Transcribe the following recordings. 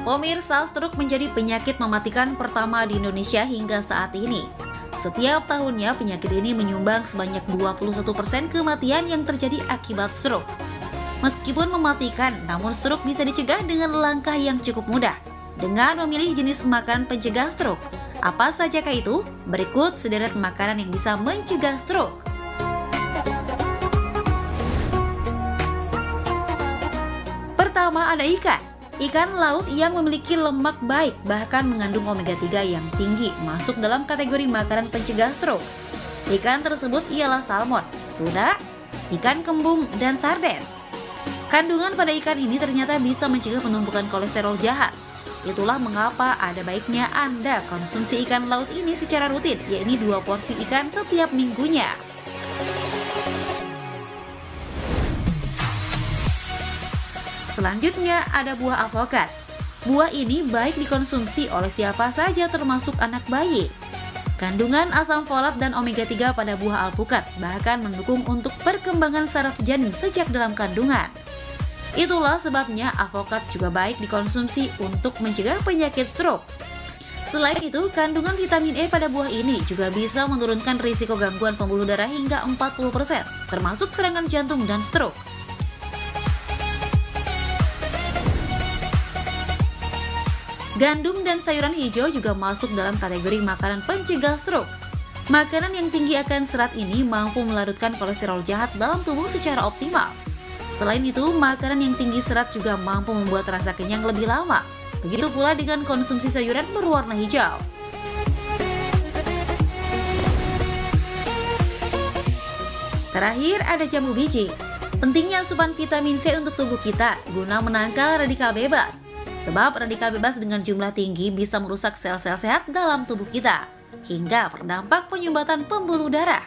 Pemirsa, stroke menjadi penyakit mematikan pertama di Indonesia hingga saat ini. Setiap tahunnya penyakit ini menyumbang sebanyak 21% kematian yang terjadi akibat stroke. Meskipun mematikan, namun stroke bisa dicegah dengan langkah yang cukup mudah, dengan memilih jenis makanan pencegah stroke. Apa sajakah itu? Berikut sederet makanan yang bisa mencegah stroke. Pertama ada ikan. Ikan laut yang memiliki lemak baik bahkan mengandung omega 3 yang tinggi masuk dalam kategori makanan pencegah stroke. Ikan tersebut ialah salmon, tuna, ikan kembung, dan sarden. Kandungan pada ikan ini ternyata bisa mencegah penumpukan kolesterol jahat. Itulah mengapa ada baiknya Anda konsumsi ikan laut ini secara rutin, yakni 2 porsi ikan setiap minggunya. Selanjutnya ada buah alpukat. Buah ini baik dikonsumsi oleh siapa saja termasuk anak bayi. Kandungan asam folat dan omega 3 pada buah alpukat bahkan mendukung untuk perkembangan saraf janin sejak dalam kandungan. Itulah sebabnya alpukat juga baik dikonsumsi untuk mencegah penyakit stroke. Selain itu, kandungan vitamin E pada buah ini juga bisa menurunkan risiko gangguan pembuluh darah hingga 40%, termasuk serangan jantung dan stroke. Gandum dan sayuran hijau juga masuk dalam kategori makanan pencegah stroke. Makanan yang tinggi akan serat ini mampu melarutkan kolesterol jahat dalam tubuh secara optimal. Selain itu, makanan yang tinggi serat juga mampu membuat rasa kenyang lebih lama. Begitu pula dengan konsumsi sayuran berwarna hijau. Terakhir ada jambu biji. Pentingnya asupan vitamin C untuk tubuh kita guna menangkal radikal bebas. Sebab radikal bebas dengan jumlah tinggi bisa merusak sel-sel sehat dalam tubuh kita, hingga berdampak penyumbatan pembuluh darah.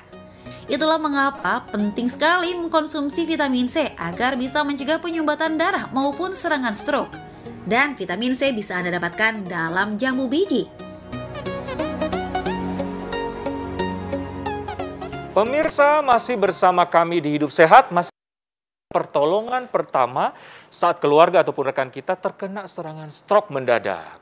Itulah mengapa penting sekali mengkonsumsi vitamin C agar bisa mencegah penyumbatan darah maupun serangan stroke. Dan vitamin C bisa Anda dapatkan dalam jambu biji. Pemirsa, masih bersama kami di Hidup Sehat, masih pertolongan pertama saat keluarga ataupun rekan kita terkena serangan stroke mendadak.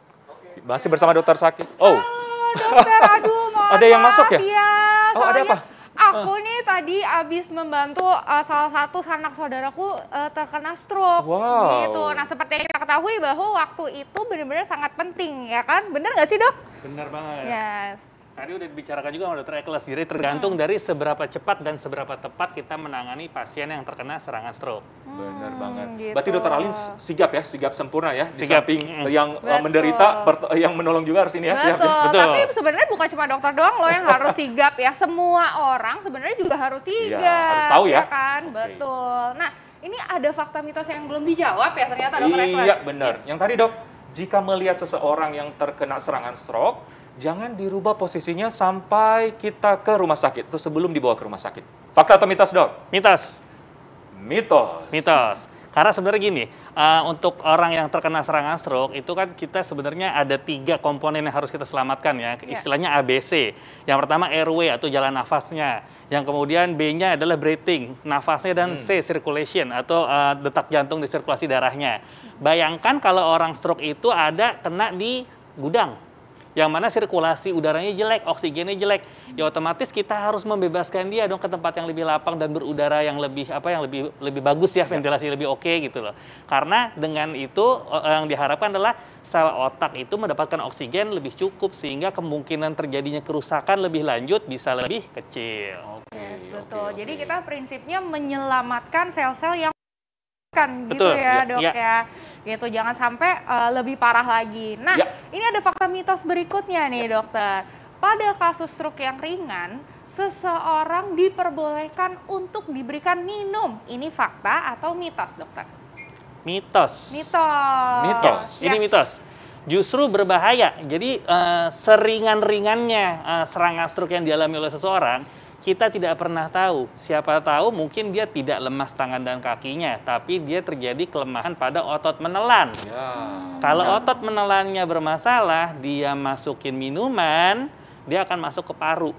Masih bersama Dokter Sakit. Oh, halo dokter, aduh mohon ada yang masuk ya? Ya, oh, ada apa? Aku nih tadi abis membantu salah satu sanak saudaraku terkena stroke. Wow. Gitu. Nah, seperti yang kita ketahui bahwa waktu itu benar-benar sangat penting, ya kan? Bener nggak sih, Dok? Bener banget. Yes. Tadi udah dibicarakan juga sama Dokter Eklas, jadi tergantung dari seberapa cepat dan seberapa tepat kita menangani pasien yang terkena serangan stroke. Bener banget. Gitu. Berarti Dokter Alin sigap ya, sigap sempurna ya. Di Sigap. samping yang menderita, yang menolong juga harus ini ya. Siap, ya. Betul. Tapi sebenarnya bukan cuma dokter doang loh yang harus sigap ya. Semua orang sebenarnya juga harus sigap. Iya, harus tahu ya. Kan? Okay. Betul. Nah, ini ada fakta mitos yang belum dijawab ya ternyata Dokter Eklas. Iya, benar. Yang tadi Dok, jika melihat seseorang yang terkena serangan stroke, jangan dirubah posisinya sampai kita ke rumah sakit atau sebelum dibawa ke rumah sakit. Fakta atau mitos, Dok? Mitos. Mitos. Mitos. Karena sebenarnya gini, untuk orang yang terkena serangan stroke itu kan kita sebenarnya ada 3 komponen yang harus kita selamatkan ya. Istilahnya ABC. Yang pertama airway atau jalan nafasnya. Yang kemudian B-nya adalah breathing, nafasnya, dan C circulation atau detak jantung di sirkulasi darahnya. Bayangkan kalau orang stroke itu ada kena di gudang, yang mana sirkulasi udaranya jelek, oksigennya jelek, ya otomatis kita harus membebaskan dia dong ke tempat yang lebih lapang dan berudara yang lebih lebih bagus ya, ventilasi lebih oke gitu loh. Karena dengan itu yang diharapkan adalah sel otak itu mendapatkan oksigen lebih cukup sehingga kemungkinan terjadinya kerusakan lebih lanjut bisa lebih kecil. Yes, betul. Jadi kita prinsipnya menyelamatkan sel-sel yang kan gitu Betul, ya, Dok ya. ya. Gitu, jangan sampai lebih parah lagi. Nah, ini ada fakta mitos berikutnya nih, Dokter. Pada kasus stroke yang ringan, seseorang diperbolehkan untuk diberikan minum. Ini fakta atau mitos, Dokter? Mitos. Mitos. Mitos. Ini mitos. Justru berbahaya. Jadi seringan-ringannya serangan stroke yang dialami oleh seseorang, kita tidak pernah tahu. Siapa tahu mungkin dia tidak lemas tangan dan kakinya, tapi dia terjadi kelemahan pada otot menelan. Kalau otot menelannya bermasalah, dia masukin minuman, dia akan masuk ke paru.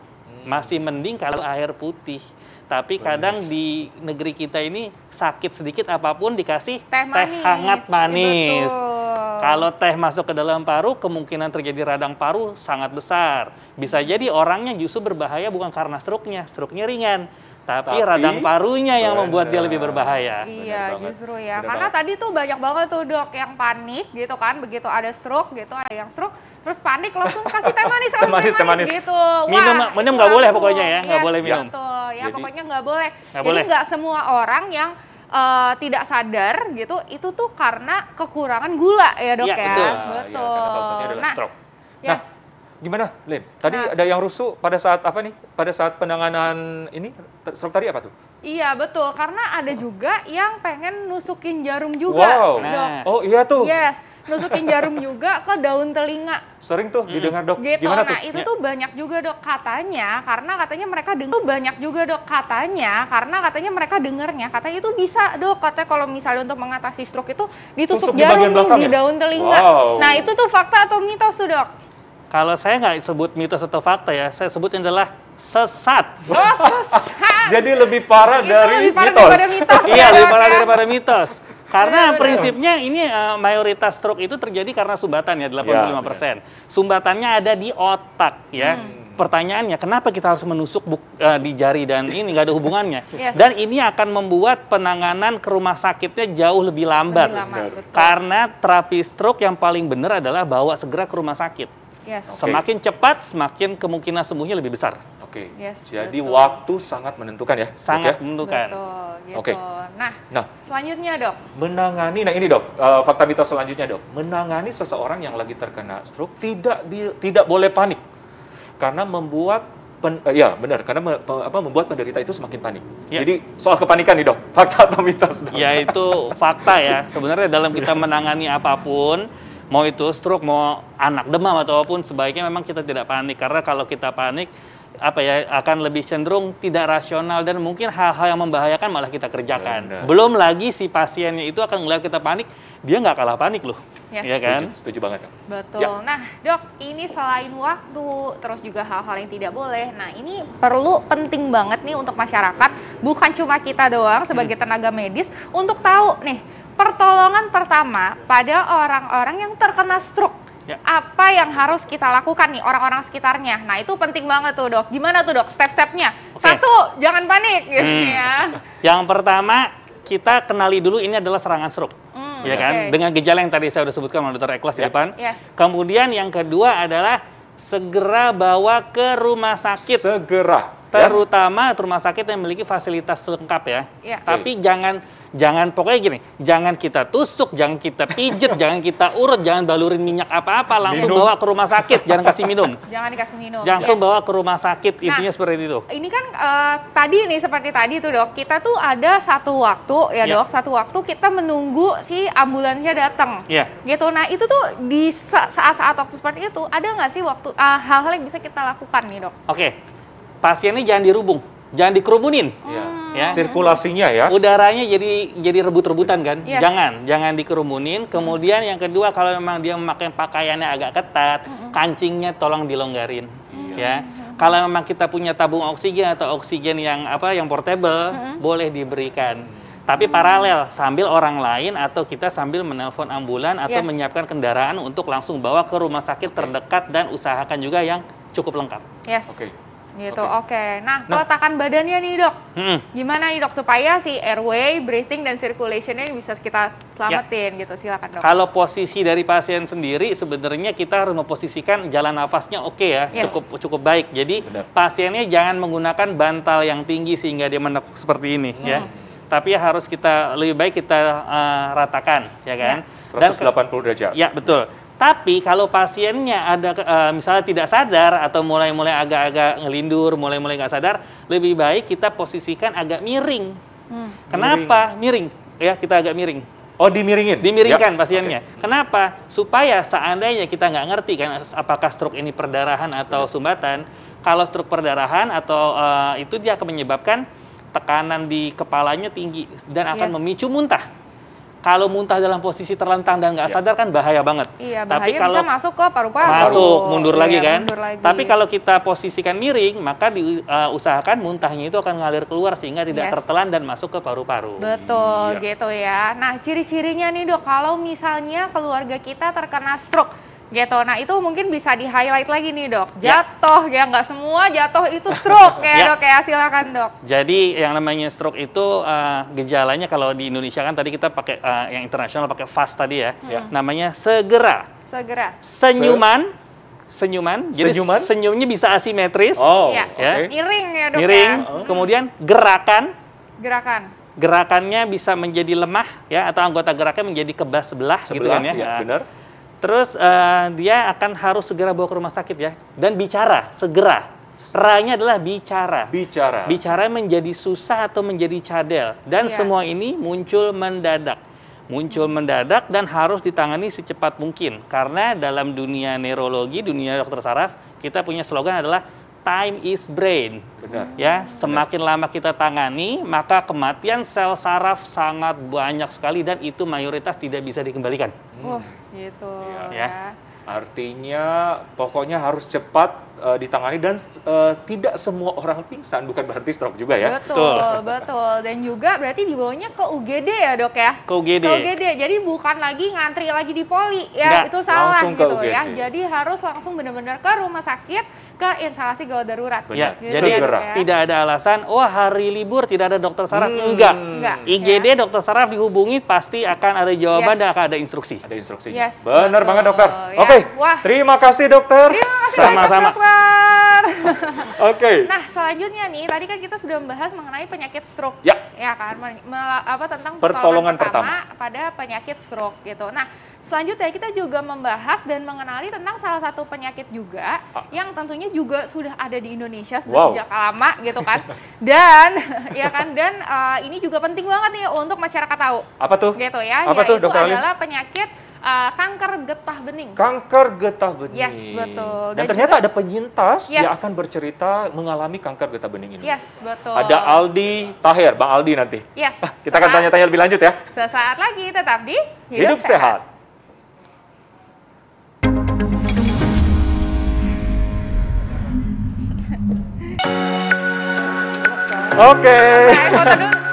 Masih mending kalau air putih. Tapi kadang di negeri kita ini sakit sedikit apapun dikasih teh hangat manis. Betul. Kalau teh masuk ke dalam paru, kemungkinan terjadi radang paru sangat besar. Bisa jadi orangnya justru berbahaya bukan karena stroke-nya ringan. Tapi radang parunya yang membuat dia lebih berbahaya. Iya, justru ya. Karena tadi tuh banyak banget tuh dok yang panik gitu kan, begitu ada stroke gitu, ada yang stroke, terus panik langsung kasih teh manis, teh manis gitu. Minum nggak boleh pokoknya ya, nggak boleh minum. Betul, ya jadi, pokoknya nggak boleh. Jadi nggak semua orang yang tidak sadar gitu, itu tuh karena kekurangan gula ya dok ya. Betul. Ya, karena salah satunya adalah stroke. Yes. Gimana, Lin? Tadi ada yang rusuh pada saat apa nih? Pada saat penanganan ini, stroke tadi apa tuh? Iya, betul. Karena ada juga yang pengen nusukin jarum juga, dok. Oh iya tuh. Yes, nusukin jarum juga ke daun telinga. Sering tuh didengar, dok. Gitu. Gimana tuh? Nah, itu tuh banyak juga, dok, katanya. Karena katanya mereka dengar. Banyak juga, dok, katanya. Karena katanya mereka dengarnya. Katanya itu bisa, dok. Katanya kalau misalnya untuk mengatasi stroke itu ditusuk jarum di daun telinga. Nah, itu tuh fakta atau mitos tuh, dok? Kalau saya nggak sebut mitos atau fakta ya, saya sebutnya adalah sesat. Oh, sesat. Jadi lebih parah dari mitos. Iya, lebih parah daripada mitos. Karena prinsipnya ini mayoritas stroke itu terjadi karena sumbatan ya, 85%. Sumbatannya ada di otak ya. Pertanyaannya, kenapa kita harus menusuk di jari dan ini nggak ada hubungannya? Dan ini akan membuat penanganan ke rumah sakitnya jauh lebih lambat. Karena terapi stroke yang paling benar adalah bawa segera ke rumah sakit. Semakin cepat, semakin kemungkinan sembuhnya lebih besar. Jadi waktu sangat menentukan ya? Sangat menentukan. Betul, gitu. Nah, selanjutnya dok. Menangani, nah ini dok, fakta mitos selanjutnya dok. Menangani seseorang yang lagi terkena stroke tidak boleh panik. Karena membuat, membuat penderita itu semakin panik. Jadi soal kepanikan nih dok, fakta atau mitos? Dok? Ya itu fakta ya. Sebenarnya dalam kita menangani apapun, mau itu stroke, mau anak demam atau apapun, sebaiknya memang kita tidak panik. Karena kalau kita panik, akan lebih cenderung tidak rasional dan mungkin hal-hal yang membahayakan malah kita kerjakan. Belum lagi si pasiennya itu akan melihat kita panik, dia nggak kalah panik loh. Ya kan? Setuju banget. Betul. Ya. Nah, dok, ini selain waktu, terus juga hal-hal yang tidak boleh. Nah, ini penting banget nih untuk masyarakat, bukan cuma kita doang sebagai tenaga medis, untuk tahu nih, pertolongan pertama pada orang-orang yang terkena stroke. Apa yang harus kita lakukan nih orang-orang sekitarnya? Nah, itu penting banget tuh, dok. Gimana tuh, dok, step-stepnya? Satu, jangan panik gitu ya. Yang pertama, kita kenali dulu ini adalah serangan stroke. Ya kan? Dengan gejala yang tadi saya sudah sebutkan sama Dr. Eklas di depan. Kemudian yang kedua adalah segera bawa ke rumah sakit. Segera. Terutama rumah sakit yang memiliki fasilitas lengkap ya. Tapi jangan pokoknya gini, jangan kita tusuk, jangan kita pijet, jangan kita urut, jangan balurin minyak apa-apa, langsung bawa ke rumah sakit, jangan kasih minum. Jangan dikasih minum. Langsung bawa ke rumah sakit, intinya seperti itu. Ini kan tadi nih seperti tadi tuh dok, kita tuh ada satu waktu ya dok, satu waktu kita menunggu si ambulansnya datang. Gitu. Nah itu tuh di saat-saat waktu seperti itu ada nggak sih waktu hal-hal yang bisa kita lakukan nih dok? Pasiennya jangan dirubung, jangan dikerumunin. Ya. Sirkulasinya ya. Udaranya jadi rebut-rebutan kan. Jangan dikerumunin. Kemudian yang kedua, kalau memang dia memakai pakaiannya agak ketat, kancingnya tolong dilonggarin. Ya. Kalau memang kita punya tabung oksigen atau oksigen yang portable, boleh diberikan. Tapi paralel sambil orang lain atau kita sambil menelpon ambulan atau menyiapkan kendaraan untuk langsung bawa ke rumah sakit terdekat dan usahakan juga yang cukup lengkap. Gitu, Nah, peletakan badannya nih dok, gimana nih dok supaya si airway, breathing, dan circulation-nya bisa kita selamatin gitu, silakan dok. Kalau posisi dari pasien sendiri, sebenarnya kita harus memposisikan jalan nafasnya cukup baik. Jadi pasiennya jangan menggunakan bantal yang tinggi sehingga dia menekuk seperti ini ya. Tapi harus lebih baik kita ratakan, ya kan? 180 derajat. Ya, betul. Tapi kalau pasiennya ada misalnya tidak sadar atau mulai-mulai agak-agak ngelindur, mulai-mulai nggak sadar, lebih baik kita posisikan agak miring. Kenapa miring? Ya, kita agak miring. Oh, dimiringin? Dimiringkan pasiennya. Kenapa? Supaya seandainya kita nggak ngerti kan apakah stroke ini perdarahan atau sumbatan. Kalau stroke perdarahan atau itu dia akan menyebabkan tekanan di kepalanya tinggi dan akan memicu muntah. kalau muntah dalam posisi terlentang dan nggak sadar kan bahaya banget. Iya, Tapi bahaya kalau bisa masuk ke paru-paru. masuk, mundur lagi Iya, kan. mundur lagi. Tapi kalau kita posisikan miring, maka diusahakan muntahnya itu akan ngalir keluar sehingga tidak Yes. tertelan dan masuk ke paru-paru. Betul, Iya. gitu ya. Nah, ciri-cirinya nih dok, kalau misalnya keluarga kita terkena stroke, gitu. Nah, itu mungkin bisa di-highlight lagi nih dok. Ya. Jatuh, ya nggak semua jatuh itu stroke ya Ya. dok ya. Silakan dok. Jadi yang namanya stroke itu gejalanya kalau di Indonesia kan tadi kita pakai yang internasional pakai FAST tadi ya. Ya. Namanya segera. Segera. Senyuman. Jadi Senyuman? senyumnya bisa asimetris. Oh, Iya. oke. Miring ya dok Miring. ya. Kemudian gerakan. Gerakannya Bisa menjadi lemah ya atau anggota geraknya menjadi kebas sebelah gitu Sebelah, kan ya. ya, Nah, benar. Terus dia akan harus segera bawa ke rumah sakit ya dan bicara segera. Ra-nya adalah bicara. Bicara menjadi susah atau menjadi cadel dan Iya. semua ini muncul mendadak. Dan harus ditangani secepat mungkin karena dalam dunia neurologi, dunia dokter saraf, kita punya slogan adalah time is brain. Benar. Ya, semakin lama kita tangani, maka kematian sel saraf sangat banyak sekali dan itu mayoritas tidak bisa dikembalikan. gitu Iya. ya. Artinya pokoknya harus cepat ditangani dan tidak semua orang pingsan, bukan berarti stroke juga ya. Betul. Dan juga berarti dibawanya ke UGD ya dok ya? Ke UGD. Jadi bukan lagi ngantri lagi di poli ya, Nggak, itu salah langsung ke gitu ya. UGD. Jadi harus langsung benar-benar ke rumah sakit, ke instalasi gawat darurat. Benar. Ya, Gitu jadi ya, dok, ya. tidak ada alasan, hari libur tidak ada dokter saraf. Enggak, IGD ya. dokter saraf dihubungi pasti akan ada jawaban Yes. dan akan ada instruksi. Ada instruksinya. Yes, Benar betul. banget dokter. Ya. Oke, Wah. terima kasih dokter. Terima kasih Sama-sama. banyak dokter. Oke. Nah, selanjutnya nih, tadi kan kita sudah membahas mengenai penyakit stroke. Ya. Ya kan, tentang Pertolongan pertama pada penyakit stroke gitu. Nah, selanjutnya kita juga membahas dan mengenali tentang salah satu penyakit juga yang tentunya juga sudah ada di Indonesia sudah sejak lama gitu kan. Dan ya kan ini juga penting banget nih untuk masyarakat tahu. Apa tuh? Gitu ya. Apa tuh, Yaitu Dokter Ali? adalah penyakit kanker getah bening. Kanker getah bening. Yes, betul. Dan Dan ternyata juga- ada penyintas Yes. yang akan bercerita mengalami kanker getah bening ini. Yes, betul. Ada Aldi Tahir, Bang Aldi nanti. Yes. Kita akan tanya-tanya lebih lanjut ya. Sesaat lagi tetap di Hidup sehat. Oke. Foto dulu.